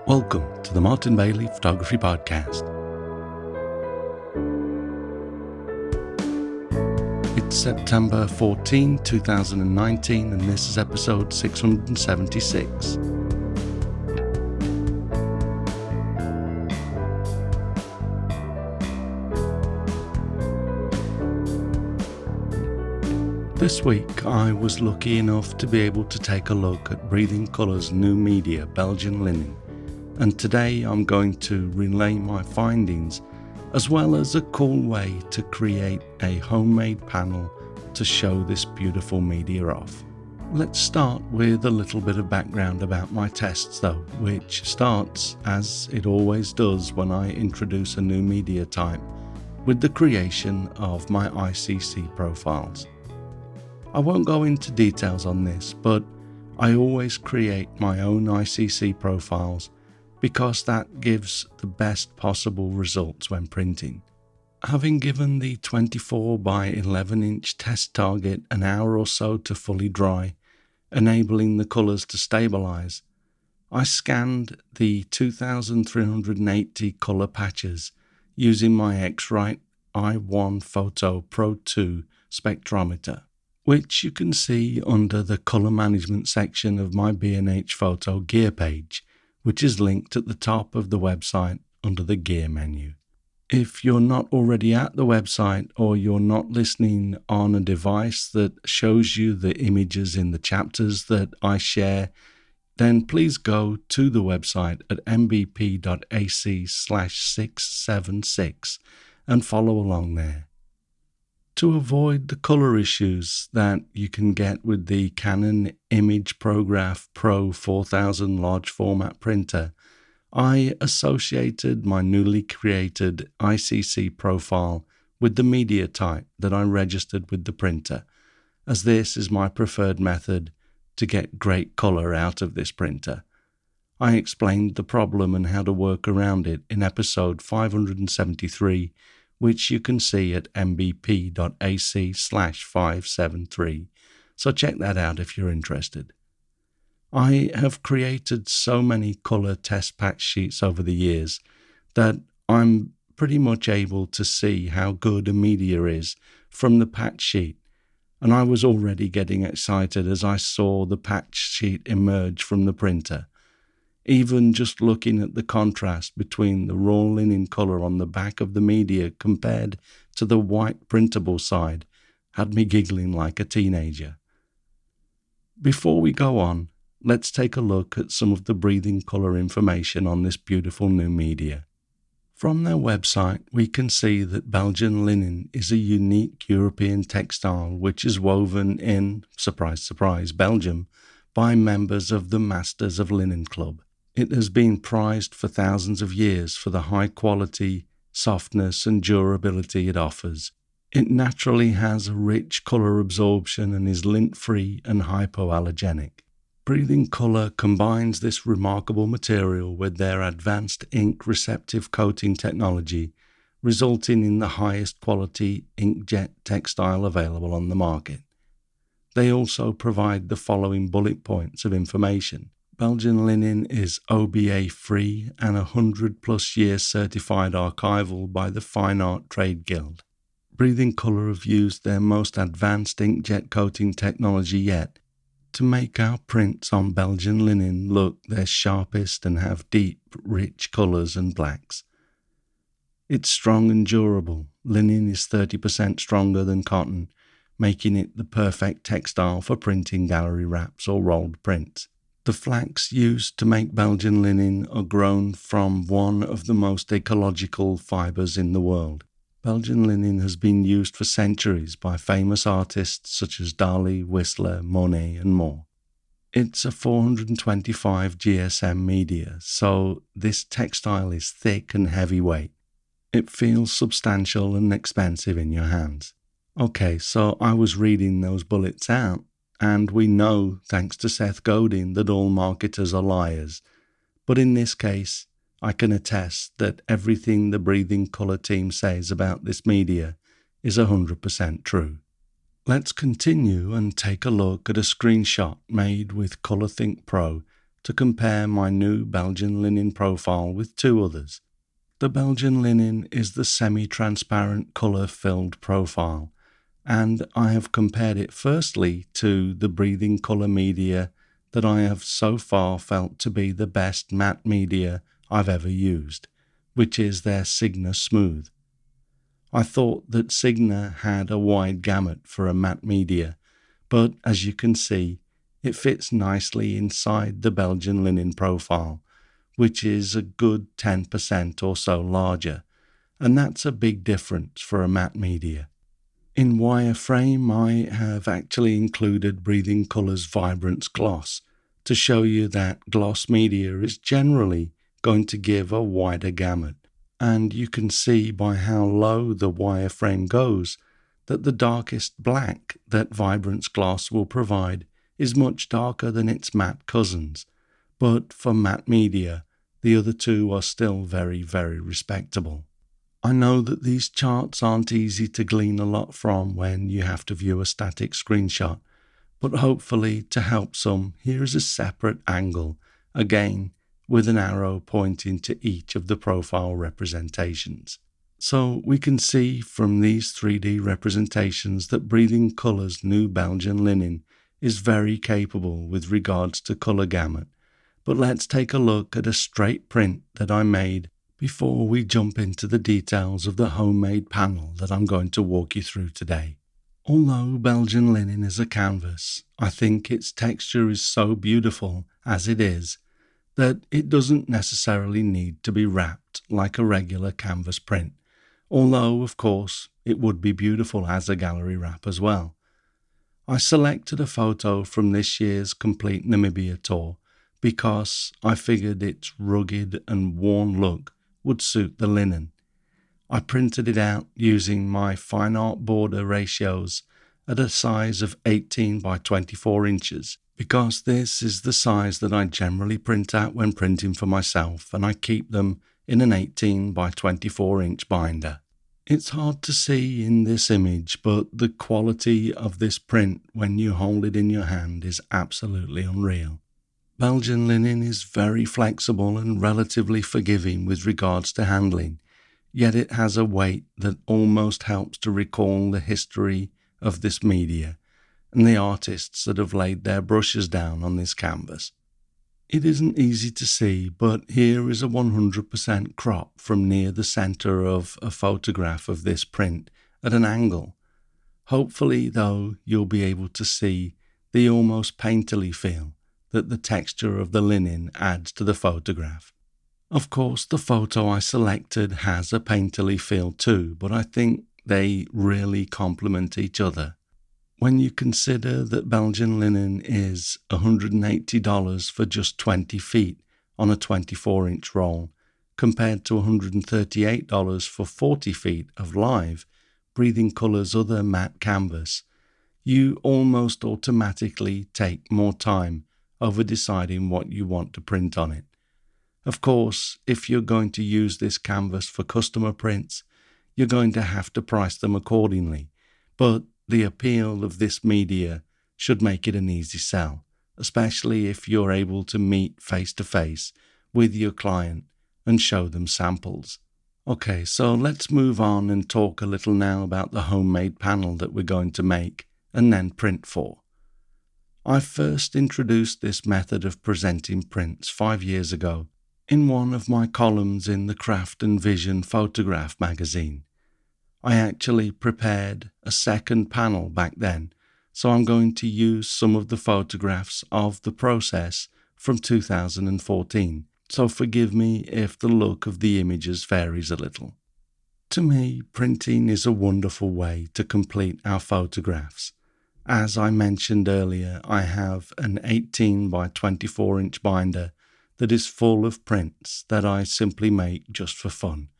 Welcome to the Martin Bailey Photography Podcast. It's September 14, 2019, and this is episode 676. This week I was lucky enough to be able to take a look at Breathing Colour's new media, Belgian linen, and today I'm going to relay my findings as well as a cool way to create a homemade panel to show this beautiful media off. Let's start with a little bit of background about my tests though, which starts, as it always does when I introduce a new media type, with the creation of my ICC profiles. I won't go into details on this, but I always create my own ICC profiles because that gives the best possible results when printing. Having given the 24 by 11 inch test target an hour or so to fully dry, enabling the colours to stabilise, I scanned the 2380 colour patches using my X-Rite i1 Photo Pro 2 spectrometer, which you can see under the colour management section of my B&H Photo gear page, which is linked at the top of the website under the gear menu. If you're not already at the website or you're not listening on a device that shows you the images in the chapters that I share, then please go to the website at mbp.ac/676 and follow along there. To avoid the colour issues that you can get with the Canon Imageprograph Pro 4000 large format printer, I associated my newly created ICC profile with the media type that I registered with the printer, as this is my preferred method to get great colour out of this printer. I explained the problem and how to work around it in episode 573, which you can see at mbp.ac/573, so check that out if you're interested. I have created so many colour test patch sheets over the years that I'm pretty much able to see how good a media is from the patch sheet, and I was already getting excited as I saw the patch sheet emerge from the printer. Even just looking at the contrast between the raw linen colour on the back of the media compared to the white printable side had me giggling like a teenager. Before we go on, let's take a look at some of the Breathing Colour information on this beautiful new media. From their website, we can see that Belgian linen is a unique European textile which is woven in, surprise surprise, Belgium, by members of the Masters of Linen Club. It has been prized for thousands of years for the high quality, softness and durability it offers. It naturally has a rich colour absorption and is lint-free and hypoallergenic. Breathing Colour combines this remarkable material with their advanced ink receptive coating technology, resulting in the highest quality inkjet textile available on the market. They also provide the following bullet points of information. Belgian linen is OBA-free and 100+ years certified archival by the Fine Art Trade Guild. Breathing Colour have used their most advanced inkjet coating technology yet to make our prints on Belgian linen look their sharpest and have deep, rich colours and blacks. It's strong and durable. Linen is 30% stronger than cotton, making it the perfect textile for printing gallery wraps or rolled prints. The flax used to make Belgian linen are grown from one of the most ecological fibres in the world. Belgian linen has been used for centuries by famous artists such as Dali, Whistler, Monet and more. It's a 425 GSM media, so this textile is thick and heavyweight. It feels substantial and expensive in your hands. Okay, so I was reading those bullets out, and we know, thanks to Seth Godin, that all marketers are liars. But in this case, I can attest that everything the Breathing Colour team says about this media is 100% true. Let's continue and take a look at a screenshot made with ColorThink Pro to compare my new Belgian linen profile with two others. The Belgian linen is the semi-transparent colour-filled profile, and I have compared it firstly to the breathing colour media that I have so far felt to be the best matte media I've ever used, which is their Signa Smooth. I thought that Signa had a wide gamut for a matte media, but as you can see, it fits nicely inside the Belgian linen profile, which is a good 10% or so larger, and that's a big difference for a matte media. In wireframe, I have actually included Breathing Colour's Vibrance Gloss to show you that gloss media is generally going to give a wider gamut, and you can see by how low the wireframe goes that the darkest black that Vibrance Gloss will provide is much darker than its matte cousins, but for matte media, the other two are still very, very respectable. I know that these charts aren't easy to glean a lot from when you have to view a static screenshot, but hopefully to help some, here is a separate angle, again with an arrow pointing to each of the profile representations. So we can see from these 3D representations that Breathing Colour's new Belgian linen is very capable with regards to colour gamut, but let's take a look at a straight print that I made before we jump into the details of the homemade panel that I'm going to walk you through today. Although Belgian linen is a canvas, I think its texture is so beautiful as it is that it doesn't necessarily need to be wrapped like a regular canvas print, although of course it would be beautiful as a gallery wrap as well. I selected a photo from this year's Complete Namibia tour because I figured its rugged and worn look would suit the linen. I printed it out using my fine art border ratios at a size of 18 by 24 inches because this is the size that I generally print out when printing for myself, and I keep them in an 18 by 24 inch binder. It's hard to see in this image, but the quality of this print when you hold it in your hand is absolutely unreal. Belgian linen is very flexible and relatively forgiving with regards to handling, yet it has a weight that almost helps to recall the history of this media and the artists that have laid their brushes down on this canvas. It isn't easy to see, but here is a 100% crop from near the center of a photograph of this print at an angle. Hopefully, though, you'll be able to see the almost painterly feel that the texture of the linen adds to the photograph. Of course, the photo I selected has a painterly feel too, but I think they really complement each other. When you consider that Belgian linen is $180 for just 20 feet on a 24-inch roll, compared to $138 for 40 feet of live, Breathing Colour's other matte canvas, you almost automatically take more time over deciding what you want to print on it. Of course, if you're going to use this canvas for customer prints, you're going to have to price them accordingly, but the appeal of this media should make it an easy sell, especially if you're able to meet face-to-face with your client and show them samples. Okay, so let's move on and talk a little now about the homemade panel that we're going to make and then print for. I first introduced this method of presenting prints 5 years ago in one of my columns in the Craft and Vision photograph magazine. I actually prepared a second panel back then, so I'm going to use some of the photographs of the process from 2014, so forgive me if the look of the images varies a little. To me, printing is a wonderful way to complete our photographs. As I mentioned earlier, I have an 18 by 24 inch binder that is full of prints that I simply make just for fun.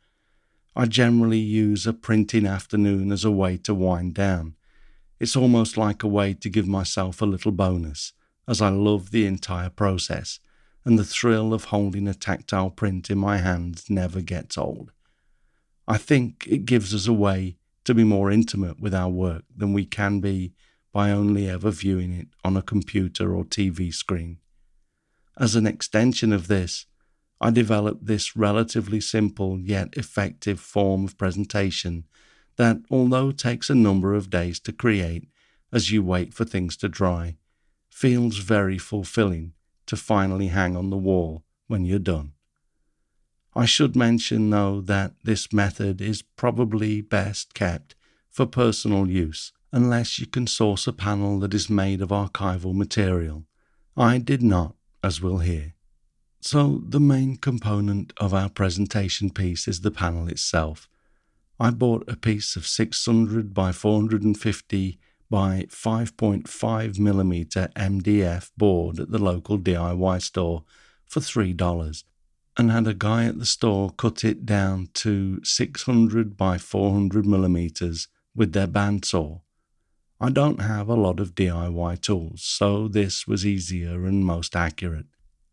I generally use a printing afternoon as a way to wind down. It's almost like a way to give myself a little bonus, as I love the entire process, and the thrill of holding a tactile print in my hands never gets old. I think it gives us a way to be more intimate with our work than we can be by only ever viewing it on a computer or TV screen. As an extension of this, I developed this relatively simple yet effective form of presentation that, although takes a number of days to create as you wait for things to dry, feels very fulfilling to finally hang on the wall when you're done. I should mention, though, that this method is probably best kept for personal use unless you can source a panel that is made of archival material. I did not, as we'll hear. So the main component of our presentation piece is the panel itself. I bought a piece of 600 by 450 by 5.5mm MDF board at the local DIY store for $3 and had a guy at the store cut it down to 600 by 400mm with their bandsaw. I don't have a lot of DIY tools, so this was easier and most accurate.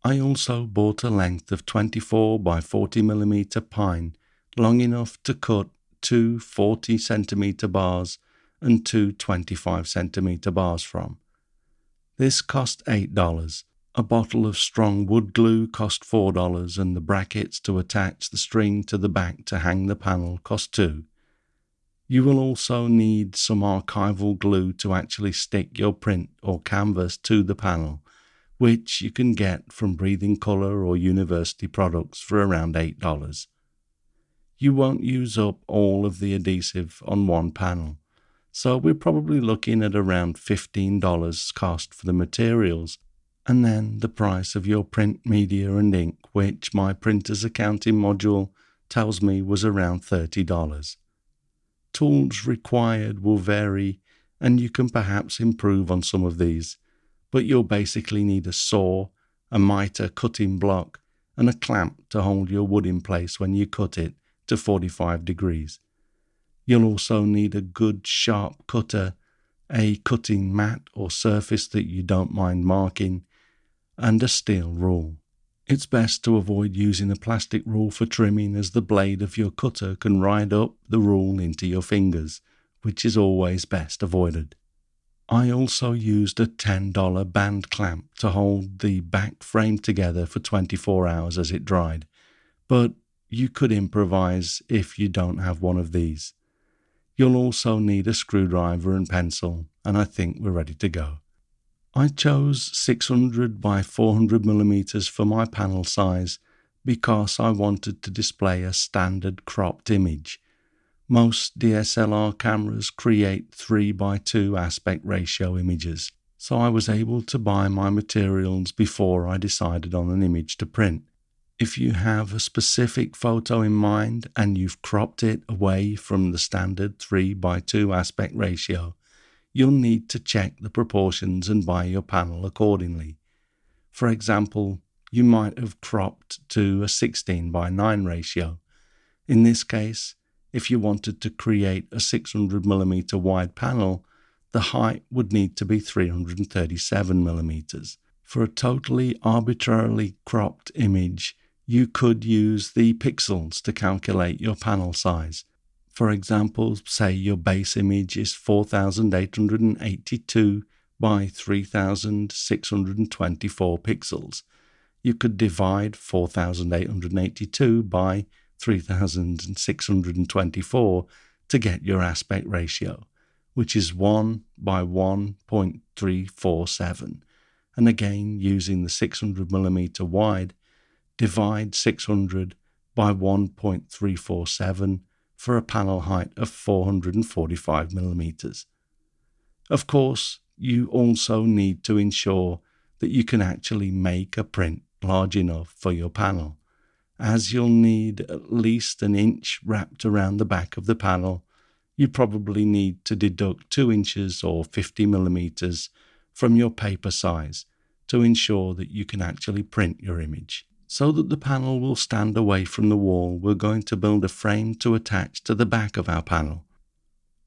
I also bought a length of 24 by 40mm pine, long enough to cut two 40cm bars and two 25cm bars from. This cost $8. A bottle of strong wood glue cost $4, and the brackets to attach the string to the back to hang the panel cost $2. You will also need some archival glue to actually stick your print or canvas to the panel, which you can get from Breathing Colour or University products for around $8. You won't use up all of the adhesive on one panel, so we're probably looking at around $15 cost for the materials, and then the price of your print media and ink, which my printer's accounting module tells me was around $30. Tools required will vary, and you can perhaps improve on some of these, but you'll basically need a saw, a mitre cutting block, and a clamp to hold your wood in place when you cut it to 45 degrees. You'll also need a good sharp cutter, a cutting mat or surface that you don't mind marking, and a steel rule. It's best to avoid using a plastic rule for trimming, as the blade of your cutter can ride up the rule into your fingers, which is always best avoided. I also used a $10 band clamp to hold the back frame together for 24 hours as it dried, but you could improvise if you don't have one of these. You'll also need a screwdriver and pencil, and I think we're ready to go. I chose 600 by 400mm for my panel size because I wanted to display a standard cropped image. Most DSLR cameras create 3:2 aspect ratio images, so I was able to buy my materials before I decided on an image to print. If you have a specific photo in mind and you've cropped it away from the standard 3:2 aspect ratio, you'll need to check the proportions and buy your panel accordingly. For example, you might have cropped to a 16:9 ratio. In this case, if you wanted to create a 600mm wide panel, the height would need to be 337mm. For a totally arbitrarily cropped image, you could use the pixels to calculate your panel size. For example, say your base image is 4882 by 3624 pixels. You could divide 4882 by 3624 to get your aspect ratio, which is 1 by 1.347. And again, using the 600mm wide, divide 600 by 1.347 for a panel height of 445mm. Of course, you also need to ensure that you can actually make a print large enough for your panel, as you'll need at least an inch wrapped around the back of the panel. You probably need to deduct 2 inches or 50mm from your paper size to ensure that you can actually print your image. So that the panel will stand away from the wall, we're going to build a frame to attach to the back of our panel.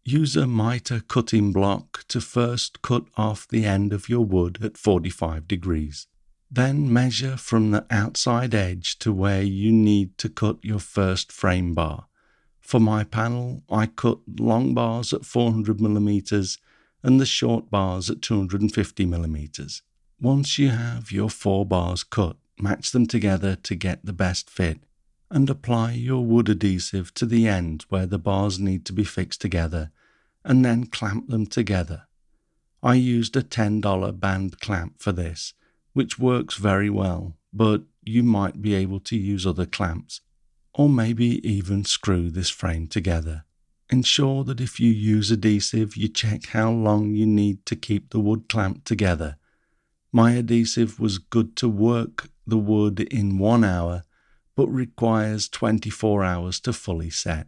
Use a mitre cutting block to first cut off the end of your wood at 45 degrees. Then measure from the outside edge to where you need to cut your first frame bar. For my panel, I cut long bars at 400mm and the short bars at 250mm. Once you have your 4 bars cut, match them together to get the best fit, and apply your wood adhesive to the end where the bars need to be fixed together, and then clamp them together. I used a $10 band clamp for this, which works very well, but you might be able to use other clamps, or maybe even screw this frame together. Ensure that if you use adhesive, you check how long you need to keep the wood clamped together. My adhesive was good to work the wood in 1 hour, but requires 24 hours to fully set.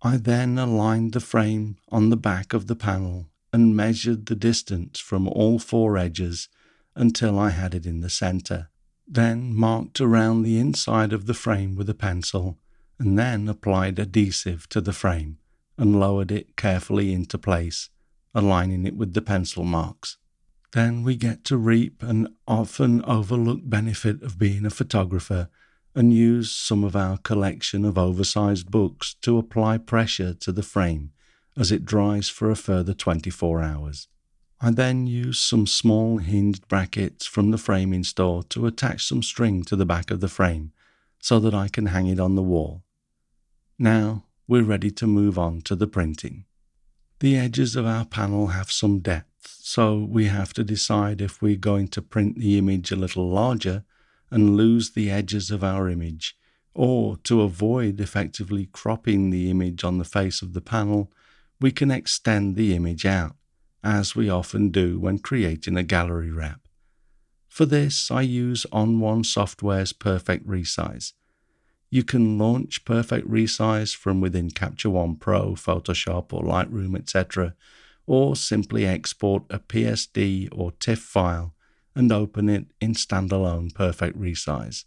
I then aligned the frame on the back of the panel and measured the distance from all 4 edges until I had it in the center. Then marked around the inside of the frame with a pencil, and then applied adhesive to the frame and lowered it carefully into place, aligning it with the pencil marks. Then we get to reap an often overlooked benefit of being a photographer and use some of our collection of oversized books to apply pressure to the frame as it dries for a further 24 hours. I then use some small hinged brackets from the framing store to attach some string to the back of the frame so that I can hang it on the wall. Now we're ready to move on to the printing. The edges of our panel have some depth, so we have to decide if we're going to print the image a little larger and lose the edges of our image, or to avoid effectively cropping the image on the face of the panel, we can extend the image out, as we often do when creating a gallery wrap. For this, I use On1 Software's Perfect Resize. You can launch Perfect Resize from within Capture One Pro, Photoshop or Lightroom, etc., or simply export a PSD or TIFF file and open it in standalone Perfect Resize.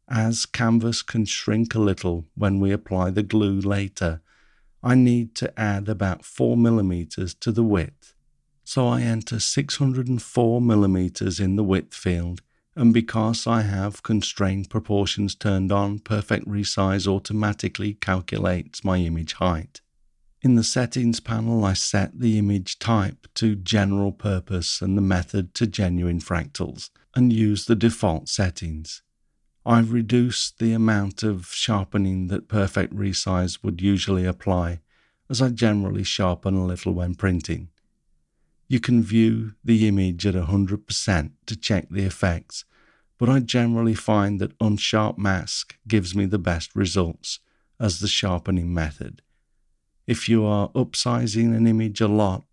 As canvas can shrink a little when we apply the glue later, I need to add about 4 mm to the width. So I enter 604 mm in the width field, and because I have constrained proportions turned on, Perfect Resize automatically calculates my image height. In the settings panel, I set the image type to general purpose and the method to genuine fractals, and use the default settings. I've reduced the amount of sharpening that Perfect Resize would usually apply, as I generally sharpen a little when printing. You can view the image at 100% to check the effects, but I generally find that Unsharp Mask gives me the best results as the sharpening method. If you are upsizing an image a lot,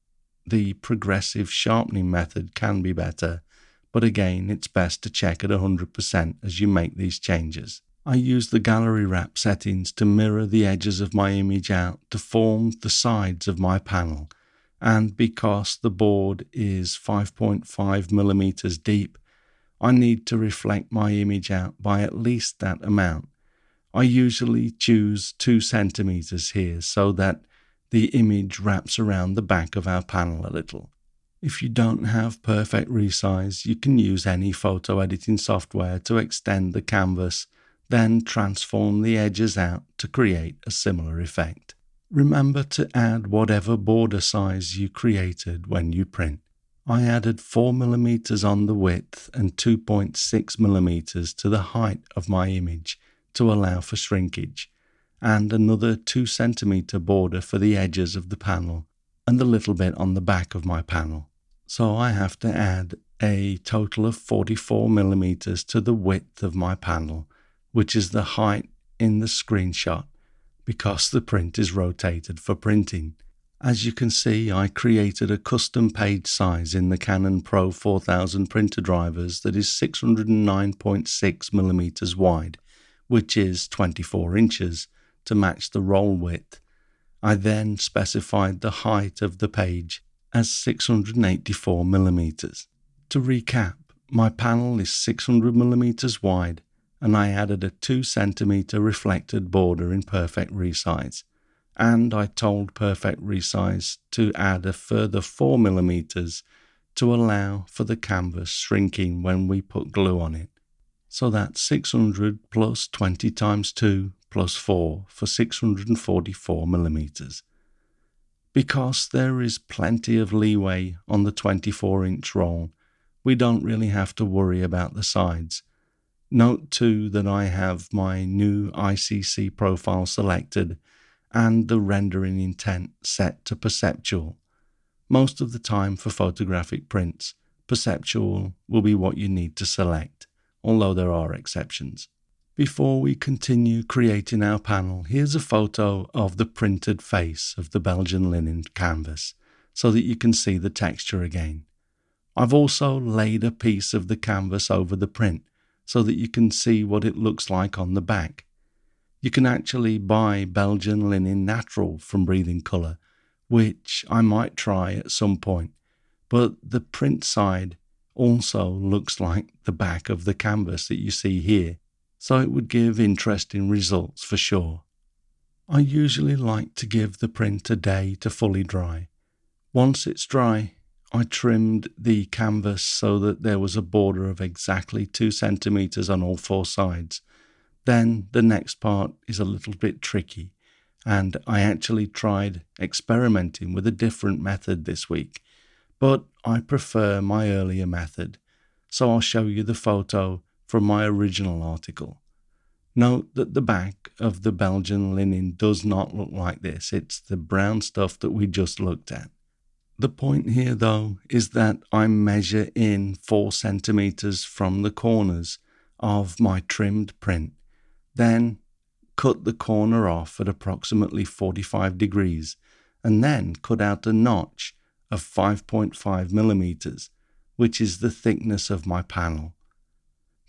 the progressive sharpening method can be better, but again, it's best to check at 100% as you make these changes. I use the gallery wrap settings to mirror the edges of my image out to form the sides of my panel, and because the board is 5.5 mm deep, I need to reflect my image out by at least that amount. I usually choose 2 centimeters here so that the image wraps around the back of our panel a little. If you don't have Perfect Resize, you can use any photo editing software to extend the canvas, then transform the edges out to create a similar effect. Remember to add whatever border size you created when you print. I added 4 mm on the width and 2.6 mm to the height of my image to allow for shrinkage, and another 2 cm border for the edges of the panel and a little bit on the back of my panel. So I have to add a total of 44 mm to the width of my panel, which is the height in the screenshot, because the print is rotated for printing. As you can see, I created a custom page size in the Canon Pro 4000 printer drivers that is 609.6 mm wide, which is 24 inches, to match the roll width. I then specified the height of the page as 684 mm. To recap, my panel is 600 mm wide, and I added a 2 cm reflected border in Perfect Resize. And I told Perfect Resize to add a further 4 mm to allow for the canvas shrinking when we put glue on it. So that's 600 plus 20 times 2 plus 4 for 644 mm. Because there is plenty of leeway on the 24-inch roll, we don't really have to worry about the sides. Note too that I have my new ICC profile selected and the rendering intent set to perceptual. Most of the time for photographic prints, perceptual will be what you need to select, although there are exceptions. Before we continue creating our panel, here's a photo of the printed face of the Belgian linen canvas so that you can see the texture again. I've also laid a piece of the canvas over the print so that you can see what it looks like on the back. You can actually buy Belgian linen natural from Breathing Colour, which I might try at some point, but the print side also looks like the back of the canvas that you see here, so it would give interesting results for sure. I usually like to give the print a day to fully dry. Once it's dry, I trimmed the canvas so that there was a border of exactly 2 centimeters on all 4 sides. Then the next part is a little bit tricky, and I actually tried experimenting with a different method this week, but I prefer my earlier method, so I'll show you the photo from my original article. Note that the back of the Belgian linen does not look like this. It's the brown stuff that we just looked at. The point here, though, is that I measure in 4 centimeters from the corners of my trimmed print, then cut the corner off at approximately 45 degrees, and then cut out a notch of 5.5 millimeters, which is the thickness of my panel.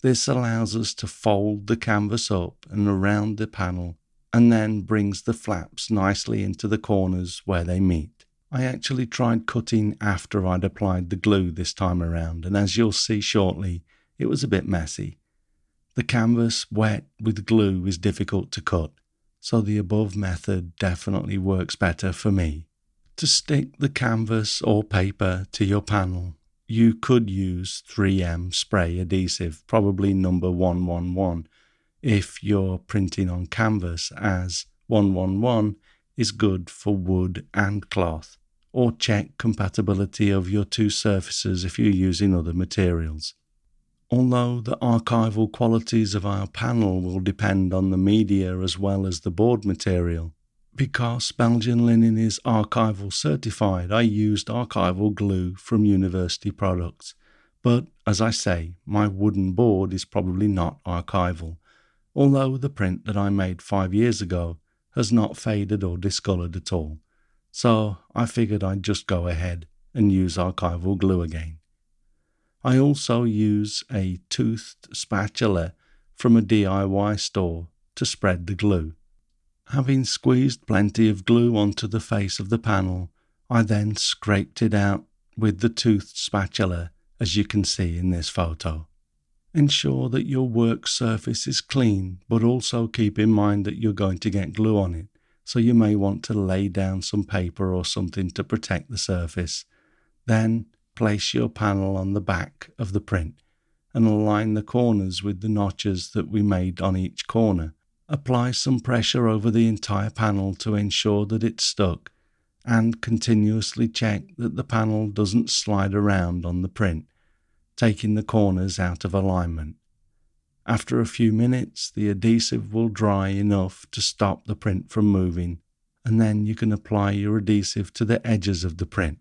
This allows us to fold the canvas up and around the panel, and then brings the flaps nicely into the corners where they meet. I actually tried cutting after I'd applied the glue this time around, and as you'll see shortly, it was a bit messy. The canvas wet with glue is difficult to cut, so the above method definitely works better for me. To stick the canvas or paper to your panel, you could use 3M spray adhesive, probably number 111, if you're printing on canvas, as 111 is good for wood and cloth. Or check compatibility of your 2 surfaces if you're using other materials. Although the archival qualities of our panel will depend on the media as well as the board material, because Belgian linen is archival certified, I used archival glue from University Products, but as I say, my wooden board is probably not archival, although the print that I made 5 years ago has not faded or discoloured at all. So I figured I'd just go ahead and use archival glue again. I also use a toothed spatula from a DIY store to spread the glue. Having squeezed plenty of glue onto the face of the panel, I then scraped it out with the toothed spatula, as you can see in this photo. Ensure that your work surface is clean, but also keep in mind that you're going to get glue on it. So you may want to lay down some paper or something to protect the surface. Then place your panel on the back of the print and align the corners with the notches that we made on each corner. Apply some pressure over the entire panel to ensure that it's stuck, and continuously check that the panel doesn't slide around on the print, taking the corners out of alignment. After a few minutes, the adhesive will dry enough to stop the print from moving, and then you can apply your adhesive to the edges of the print.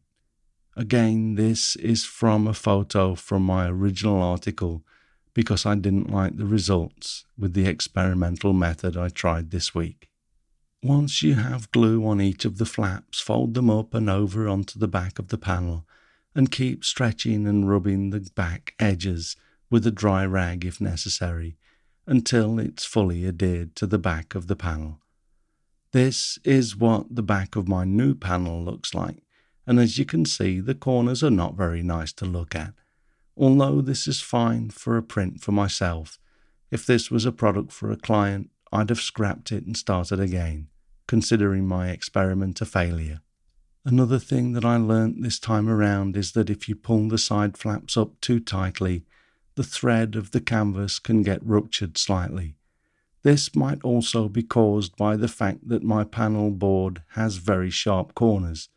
Again, this is from a photo from my original article because I didn't like the results with the experimental method I tried this week. Once you have glue on each of the flaps, fold them up and over onto the back of the panel and keep stretching and rubbing the back edges with a dry rag if necessary, until it's fully adhered to the back of the panel. This is what the back of my new panel looks like, and as you can see, the corners are not very nice to look at. Although this is fine for a print for myself, if this was a product for a client, I'd have scrapped it and started again, considering my experiment a failure. Another thing that I learnt this time around is that if you pull the side flaps up too tightly, the thread of the canvas can get ruptured slightly. This might also be caused by the fact that my panel board has very sharp corners.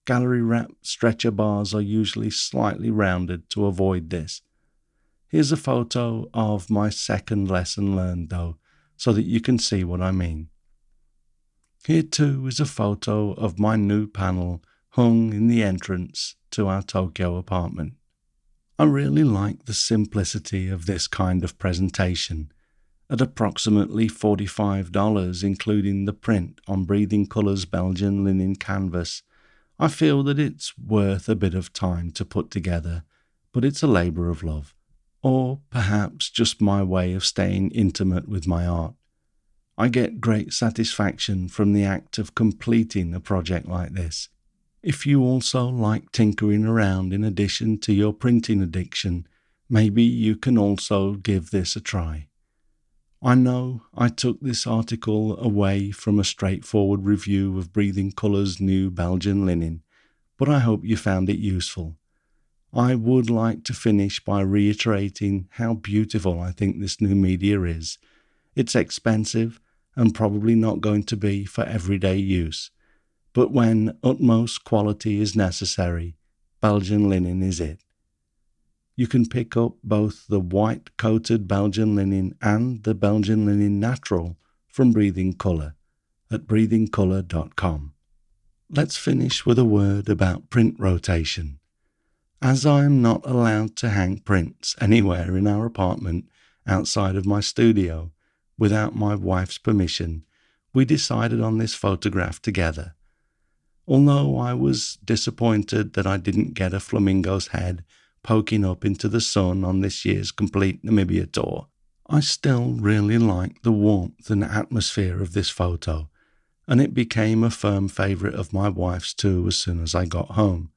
Gallery wrapped stretcher bars are usually slightly rounded to avoid this. Here's a photo of my second lesson learned though, so that you can see what I mean. Here too is a photo of my new panel hung in the entrance to our Tokyo apartment. I really like the simplicity of this kind of presentation. At approximately $45, including the print on Breathing Colours Belgian linen canvas, I feel that it's worth a bit of time to put together, but it's a labour of love. Or perhaps just my way of staying intimate with my art. I get great satisfaction from the act of completing a project like this. If you also like tinkering around in addition to your printing addiction, maybe you can also give this a try. I know I took this article away from a straightforward review of Breathing Colours' new Belgian linen, but I hope you found it useful. I would like to finish by reiterating how beautiful I think this new media is. It's expensive and probably not going to be for everyday use, but when utmost quality is necessary, Belgian linen is it. You can pick up both the white-coated Belgian linen and the Belgian linen natural from Breathing Colour at breathingcolour.com. Let's finish with a word about print rotation. As I am not allowed to hang prints anywhere in our apartment outside of my studio without my wife's permission, we decided on this photograph together. Although I was disappointed that I didn't get a flamingo's head poking up into the sun on this year's complete Namibia tour, I still really liked the warmth and atmosphere of this photo, and it became a firm favourite of my wife's too as soon as I got home.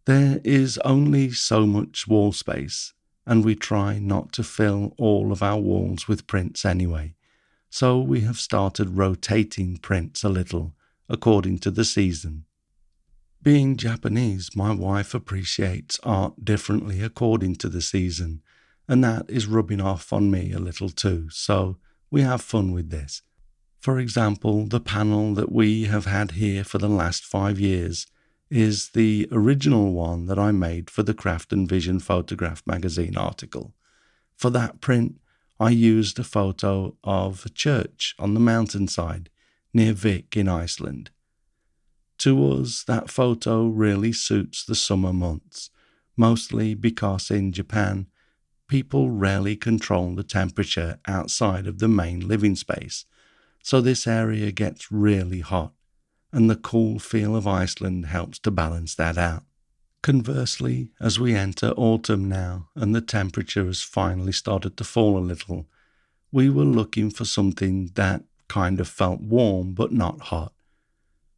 There is only so much wall space, and we try not to fill all of our walls with prints anyway, so we have started rotating prints a little according to the season. Being Japanese, my wife appreciates art differently according to the season, and that is rubbing off on me a little too, so we have fun with this. For example, the panel that we have had here for the last 5 years is the original one that I made for the Craft and Vision Photograph magazine article. For that print, I used a photo of a church on the mountainside near Vik in Iceland. To us, that photo really suits the summer months, mostly because in Japan, people rarely control the temperature outside of the main living space, so this area gets really hot, and the cool feel of Iceland helps to balance that out. Conversely, as we enter autumn now and the temperature has finally started to fall a little, we were looking for something that kind of felt warm but not hot.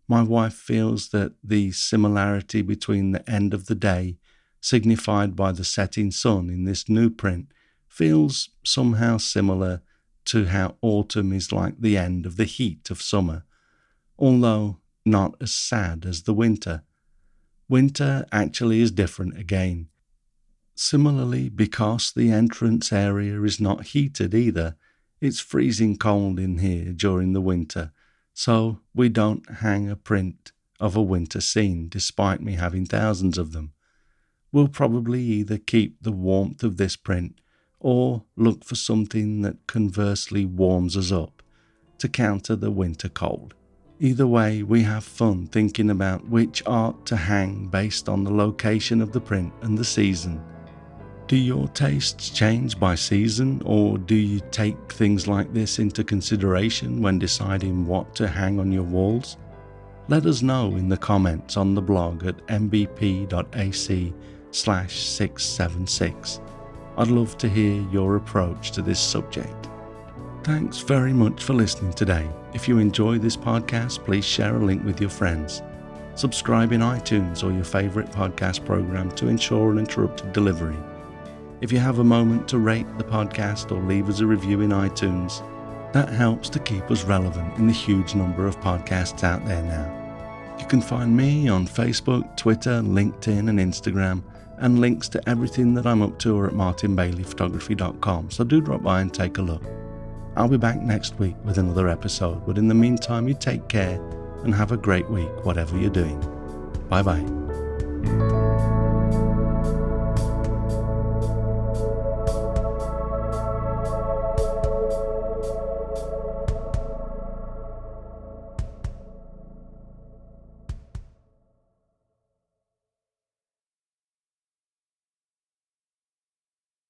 My wife feels that the similarity between the end of the day, signified by the setting sun in this new print, feels somehow similar to how autumn is like the end of the heat of summer, although not as sad as the winter. Winter actually is different again. Similarly, because the entrance area is not heated either, it's freezing cold in here during the winter, so we don't hang a print of a winter scene despite me having thousands of them. We'll probably either keep the warmth of this print or look for something that conversely warms us up to counter the winter cold. Either way, we have fun thinking about which art to hang based on the location of the print and the season. Do your tastes change by season, or do you take things like this into consideration when deciding what to hang on your walls? Let us know in the comments on the blog at mbp.ac/676. I'd love to hear your approach to this subject. Thanks very much for listening today. If you enjoy this podcast, please share a link with your friends. Subscribe in iTunes or your favourite podcast program to ensure uninterrupted delivery. If you have a moment to rate the podcast or leave us a review in iTunes, that helps to keep us relevant in the huge number of podcasts out there now. You can find me on Facebook, Twitter, LinkedIn and Instagram, and links to everything that I'm up to are at martinbaileyphotography.com, so do drop by and take a look. I'll be back next week with another episode, but in the meantime, you take care and have a great week, whatever you're doing. Bye bye.